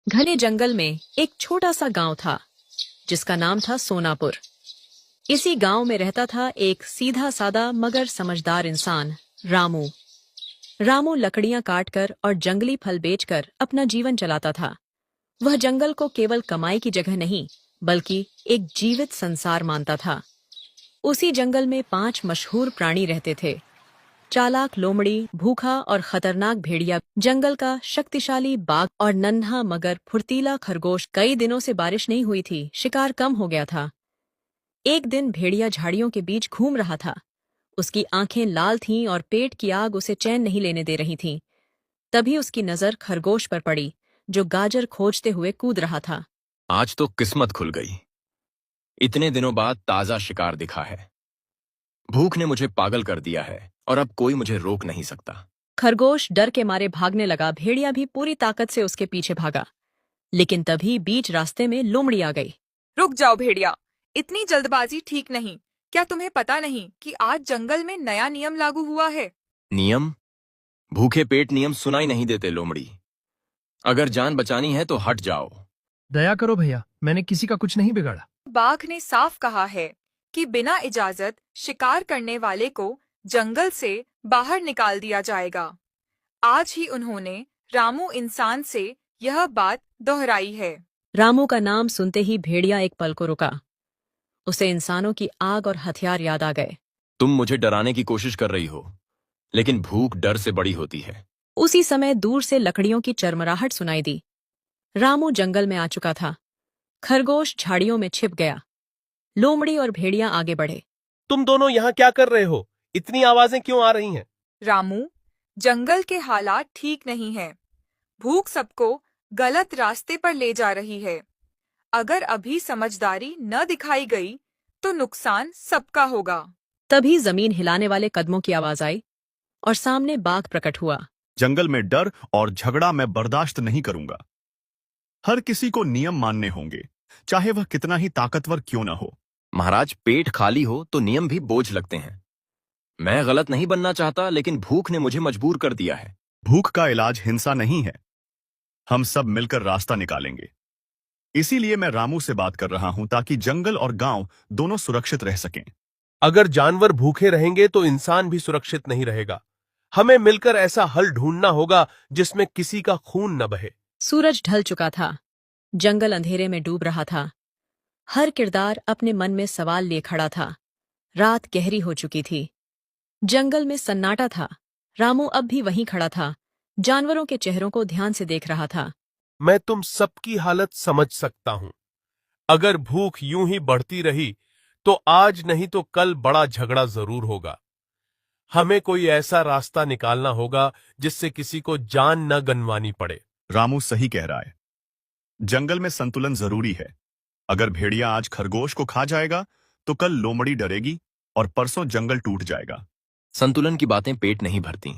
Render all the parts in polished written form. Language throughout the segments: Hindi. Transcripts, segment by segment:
घने जंगल में एक छोटा सा गांव था जिसका नाम था सोनापुर। इसी गांव में रहता था एक सीधा सादा मगर समझदार इंसान, रामू। रामू लकड़ियां काटकर और जंगली फल बेचकर अपना जीवन चलाता था। वह जंगल को केवल कमाई की जगह नहीं बल्कि एक जीवित संसार मानता था। उसी जंगल में 5 मशहूर प्राणी रहते थे। चालाक लोमड़ी, भूखा और खतरनाक भेड़िया, जंगल का शक्तिशाली बाघ और नन्हा मगर फुर्तीला खरगोश। कई दिनों से बारिश नहीं हुई थी, शिकार कम हो गया था। एक दिन भेड़िया झाड़ियों के बीच घूम रहा था। उसकी आंखें लाल थीं और पेट की आग उसे चैन नहीं लेने दे रही थी। तभी उसकी नजर खरगोश पर पड़ी, जो गाजर खोजते हुए कूद रहा था। आज तो किस्मत खुल गई। इतने दिनों बाद ताजा शिकार दिखा है। भूख ने मुझे पागल कर दिया है और अब कोई मुझे रोक नहीं सकता। खरगोश डर के मारे भागने लगा। भेड़िया भी पूरी ताकत से उसके पीछे भागा, लेकिन तभी बीच रास्ते में लोमड़ी आ गई। रुक जाओ भेड़िया, इतनी जल्दबाजी ठीक नहीं। क्या तुम्हें पता नहीं कि आज जंगल में नया नियम लागू हुआ है? नियम? भूखे पेट नियम सुनाई नहीं देते लोमड़ी। अगर जान बचानी है तो हट जाओ। दया करो भैया, मैंने किसी का कुछ नहीं बिगाड़ा। बाघ ने साफ कहा है कि बिना इजाजत शिकार करने वाले को जंगल से बाहर निकाल दिया जाएगा। आज ही उन्होंने रामू इंसान से यह बात दोहराई है। रामू का नाम सुनते ही भेड़िया एक पल को रुका। उसे इंसानों की आग और हथियार याद आ गए। तुम मुझे डराने की कोशिश कर रही हो, लेकिन भूख डर से बड़ी होती है। उसी समय दूर से लकड़ियों की चरमराहट सुनाई दी। रामू जंगल में आ चुका था। खरगोश झाड़ियों में छिप गया। लोमड़ी और भेड़िया आगे बढ़े। तुम दोनों यहाँ क्या कर रहे हो? इतनी आवाजें क्यों आ रही हैं? रामू, जंगल के हालात ठीक नहीं हैं। भूख सबको गलत रास्ते पर ले जा रही है। अगर अभी समझदारी न दिखाई गई तो नुकसान सबका होगा। तभी जमीन हिलाने वाले कदमों की आवाज आई और सामने बाघ प्रकट हुआ। जंगल में डर और झगड़ा मैं बर्दाश्त नहीं करूंगा। हर किसी को नियम मानने होंगे, चाहे वह कितना ही ताकतवर क्यों न हो। महाराज, पेट खाली हो तो नियम भी बोझ लगते हैं। मैं गलत नहीं बनना चाहता, लेकिन भूख ने मुझे मजबूर कर दिया है। भूख का इलाज हिंसा नहीं है। हम सब मिलकर रास्ता निकालेंगे। इसीलिए मैं रामू से बात कर रहा हूं, ताकि जंगल और गांव दोनों सुरक्षित रह सकें। अगर जानवर भूखे रहेंगे तो इंसान भी सुरक्षित नहीं रहेगा। हमें मिलकर ऐसा हल ढूंढना होगा जिसमें किसी का खून न बहे। सूरज ढल चुका था। जंगल अंधेरे में डूब रहा था। हर किरदार अपने मन में सवाल लिए खड़ा था। रात गहरी हो चुकी थी। जंगल में सन्नाटा था। रामू अब भी वहीं खड़ा था, जानवरों के चेहरों को ध्यान से देख रहा था। मैं तुम सबकी हालत समझ सकता हूं। अगर भूख यूं ही बढ़ती रही तो आज नहीं तो कल बड़ा झगड़ा जरूर होगा। हमें कोई ऐसा रास्ता निकालना होगा जिससे किसी को जान न गंवानी पड़े। रामू सही कह रहा है। जंगल में संतुलन जरूरी है। अगर भेड़िया आज खरगोश को खा जाएगा तो कल लोमड़ी डरेगी और परसों जंगल टूट जाएगा। संतुलन की बातें पेट नहीं भरती।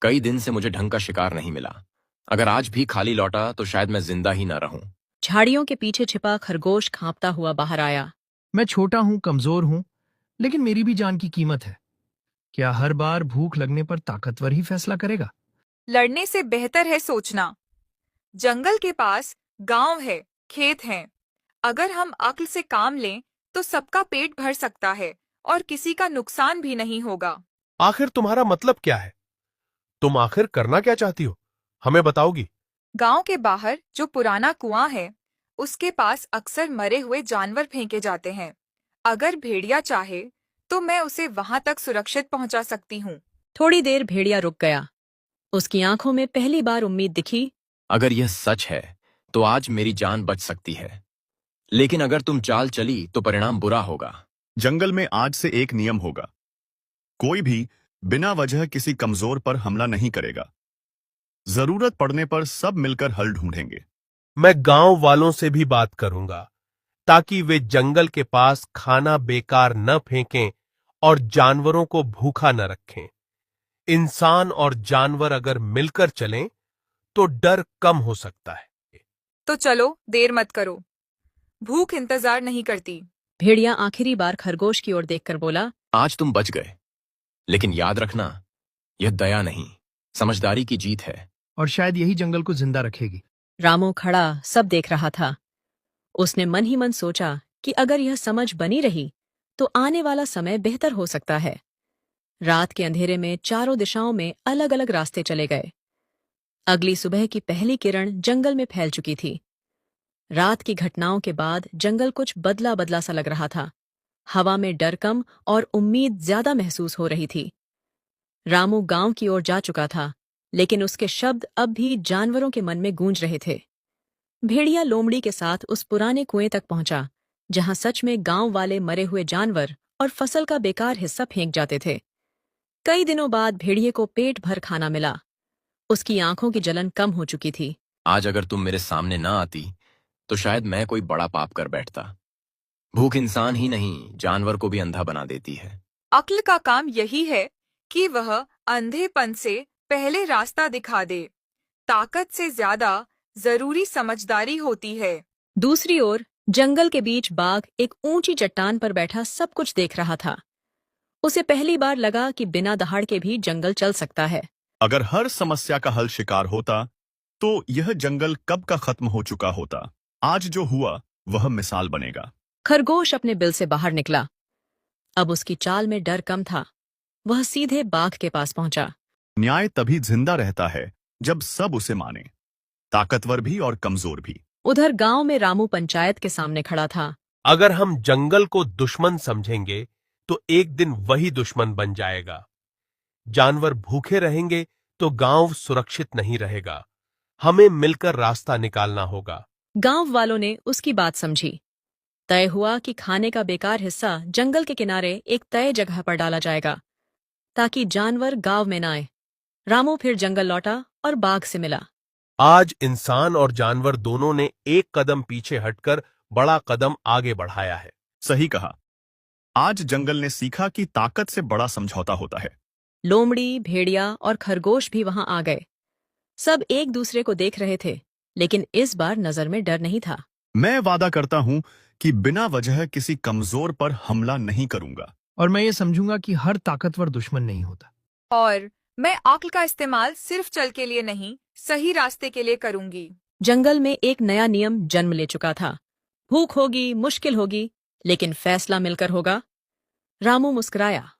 कई दिन से मुझे ढंग का शिकार नहीं मिला। अगर आज भी खाली लौटा तो शायद मैं जिंदा ही ना रहूं। झाड़ियों के पीछे छिपा खरगोश कांपता हुआ बाहर आया। मैं छोटा हूं, कमजोर हूं, लेकिन मेरी भी जान की कीमत है। क्या हर बार भूख लगने पर ताकतवर ही फैसला करेगा? लड़ने से बेहतर है सोचना। जंगल के पास गांव है, खेत हैं। अगर हम अक्ल से काम लें तो सबका पेट भर सकता है और किसी का नुकसान भी नहीं होगा। आखिर तुम्हारा मतलब क्या है? तुम आखिर करना क्या चाहती हो? हमें बताओगी? गांव के बाहर जो पुराना कुआं है, उसके पास अक्सर मरे हुए जानवर फेंके जाते हैं। अगर भेड़िया चाहे तो मैं उसे वहां तक सुरक्षित पहुंचा सकती हूँ। थोड़ी देर भेड़िया रुक गया। उसकी आंखों में पहली बार उम्मीद दिखी। अगर यह सच है तो आज मेरी जान बच सकती है, लेकिन अगर तुम चाल चली तो परिणाम बुरा होगा। जंगल में आज से एक नियम होगा। कोई भी बिना वजह किसी कमजोर पर हमला नहीं करेगा। जरूरत पड़ने पर सब मिलकर हल ढूंढेंगे। मैं गांव वालों से भी बात करूंगा ताकि वे जंगल के पास खाना बेकार न फेंकें और जानवरों को भूखा न रखें। इंसान और जानवर अगर मिलकर चलें तो डर कम हो सकता है। तो चलो, देर मत करो। भूख इंतजार नहीं करती। भेड़िया आखिरी बार खरगोश की ओर देखकर बोला, आज तुम बच गए, लेकिन याद रखना, यह दया नहीं, समझदारी की जीत है। और शायद यही जंगल को जिंदा रखेगी। रामू खड़ा सब देख रहा था। उसने मन ही मन सोचा कि अगर यह समझ बनी रही तो आने वाला समय बेहतर हो सकता है। रात के अंधेरे में चारों दिशाओं में अलग अलग रास्ते चले गए। अगली सुबह की पहली किरण जंगल में फैल चुकी थी। रात की घटनाओं के बाद जंगल कुछ बदला बदला सा लग रहा था। हवा में डर कम और उम्मीद ज्यादा महसूस हो रही थी। रामू गांव की ओर जा चुका था, लेकिन उसके शब्द अब भी जानवरों के मन में गूंज रहे थे। भेड़िया लोमड़ी के साथ उस पुराने कुएं तक पहुंचा, जहां सच में गांव वाले मरे हुए जानवर और फसल का बेकार हिस्सा फेंक जाते थे। कई दिनों बाद भेड़िए को पेट भर खाना मिला। उसकी आंखों की जलन कम हो चुकी थी। आज अगर तुम मेरे सामने ना आती तो शायद मैं कोई बड़ा पाप कर बैठता। भूख इंसान ही नहीं, जानवर को भी अंधा बना देती है। अक्ल का काम यही है कि वह अंधेपन से पहले रास्ता दिखा दे। ताकत से ज्यादा जरूरी समझदारी होती है। दूसरी ओर जंगल के बीच बाघ एक ऊंची चट्टान पर बैठा सब कुछ देख रहा था। उसे पहली बार लगा कि बिना दहाड़ के भी जंगल चल सकता है। अगर हर समस्या का हल शिकार होता तो यह जंगल कब का खत्म हो चुका होता। आज जो हुआ वह मिसाल बनेगा। खरगोश अपने बिल से बाहर निकला। अब उसकी चाल में डर कम था। वह सीधे बाघ के पास पहुंचा। न्याय तभी जिंदा रहता है जब सब उसे माने, ताकतवर भी और कमजोर भी। उधर गांव में रामू पंचायत के सामने खड़ा था। अगर हम जंगल को दुश्मन समझेंगे तो एक दिन वही दुश्मन बन जाएगा। जानवर भूखे रहेंगे तो गांव सुरक्षित नहीं रहेगा। हमें मिलकर रास्ता निकालना होगा। गांव वालों ने उसकी बात समझी। तय हुआ कि खाने का बेकार हिस्सा जंगल के किनारे एक तय जगह पर डाला जाएगा, ताकि जानवर गांव में न आए। रामू फिर जंगल लौटा और बाघ से मिला। आज इंसान और जानवर दोनों ने एक कदम पीछे हटकर बड़ा कदम आगे बढ़ाया है। सही कहा। आज जंगल ने सीखा कि ताकत से बड़ा समझौता होता है। लोमड़ी, भेड़िया और खरगोश भी वहां आ गए। सब एक दूसरे को देख रहे थे, लेकिन इस बार नजर में डर नहीं था। मैं वादा करता हूं कि बिना वजह किसी कमजोर पर हमला नहीं करूंगा। और मैं ये समझूंगा कि हर ताकतवर दुश्मन नहीं होता। और मैं अक्ल का इस्तेमाल सिर्फ चल के लिए नहीं, सही रास्ते के लिए करूंगी। जंगल में एक नया नियम जन्म ले चुका था। भूख होगी, मुश्किल होगी, लेकिन फैसला मिलकर होगा। रामू मुस्कुराया।